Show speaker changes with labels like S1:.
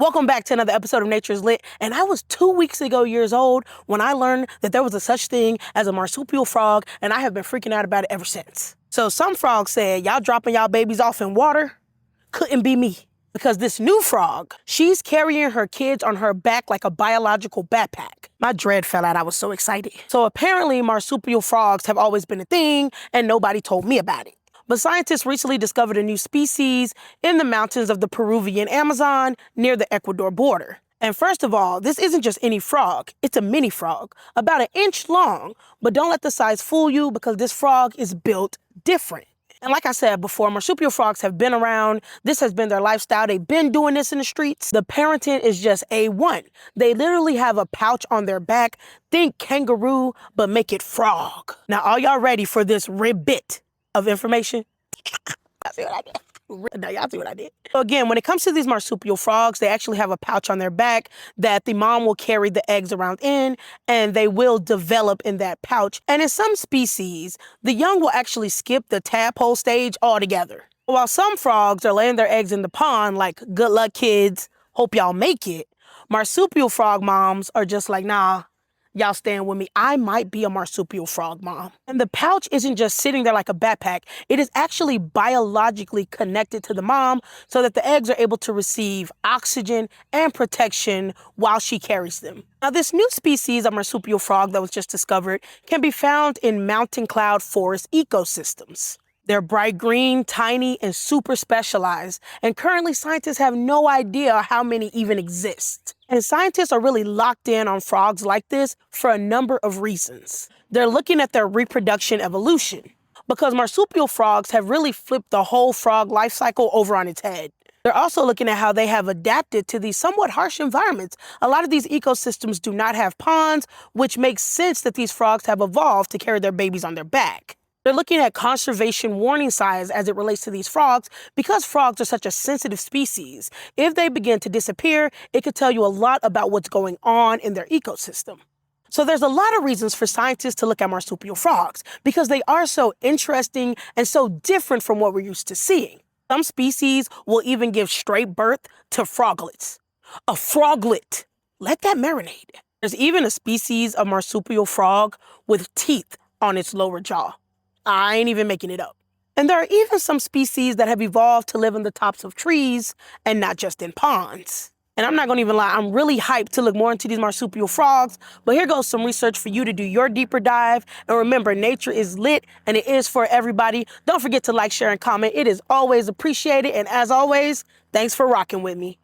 S1: Welcome back to another episode of Nature's Lit, and I was 2 weeks ago years old when I learned that there was a such thing as a marsupial frog, and I have been freaking out about it ever since. So some frogs said, y'all dropping y'all babies off in water? Couldn't be me. Because this new frog, she's carrying her kids on her back like a biological backpack. My dread fell out, I was so excited. So apparently marsupial frogs have always been a thing, and nobody told me about it. But scientists recently discovered a new species in the mountains of the Peruvian Amazon near the Ecuador border. And first of all, this isn't just any frog, it's a mini frog, about 1 inch long. But don't let the size fool you because this frog is built different. And like I said before, marsupial frogs have been around. This has been their lifestyle. They've been doing this in the streets. The parenting is just A1. They literally have a pouch on their back. Think kangaroo, but make it frog. Now, are y'all ready for this bit of information? Y'all see what I did? Now y'all see what I did. So again, when it comes to these marsupial frogs, they actually have a pouch on their back that the mom will carry the eggs around in, and they will develop in that pouch. And in some species, the young will actually skip the tadpole stage altogether. While some frogs are laying their eggs in the pond like, good luck kids, hope y'all make it, marsupial frog moms are just like, nah, y'all staying with me. I might be a marsupial frog mom. And the pouch isn't just sitting there like a backpack. It is actually biologically connected to the mom so that the eggs are able to receive oxygen and protection while she carries them. Now, this new species of marsupial frog that was just discovered can be found in mountain cloud forest ecosystems. They're bright green, tiny, and super specialized. And currently, scientists have no idea how many even exist. And scientists are really locked in on frogs like this for a number of reasons. They're looking at their reproduction evolution because marsupial frogs have really flipped the whole frog life cycle over on its head. They're also looking at how they have adapted to these somewhat harsh environments. A lot of these ecosystems do not have ponds, which makes sense that these frogs have evolved to carry their babies on their back. They're looking at conservation warning signs as it relates to these frogs because frogs are such a sensitive species. If they begin to disappear, it could tell you a lot about what's going on in their ecosystem. So there's a lot of reasons for scientists to look at marsupial frogs because they are so interesting and so different from what we're used to seeing. Some species will even give straight birth to froglets. A froglet. Let that marinate. There's even a species of marsupial frog with teeth on its lower jaw. I ain't even making it up. And there are even some species that have evolved to live in the tops of trees and not just in ponds. And I'm not gonna even lie, I'm really hyped to look more into these marsupial frogs, but here goes some research for you to do your deeper dive. And remember, nature is lit and it is for everybody. Don't forget to like, share, and comment. It is always appreciated. And as always, thanks for rocking with me.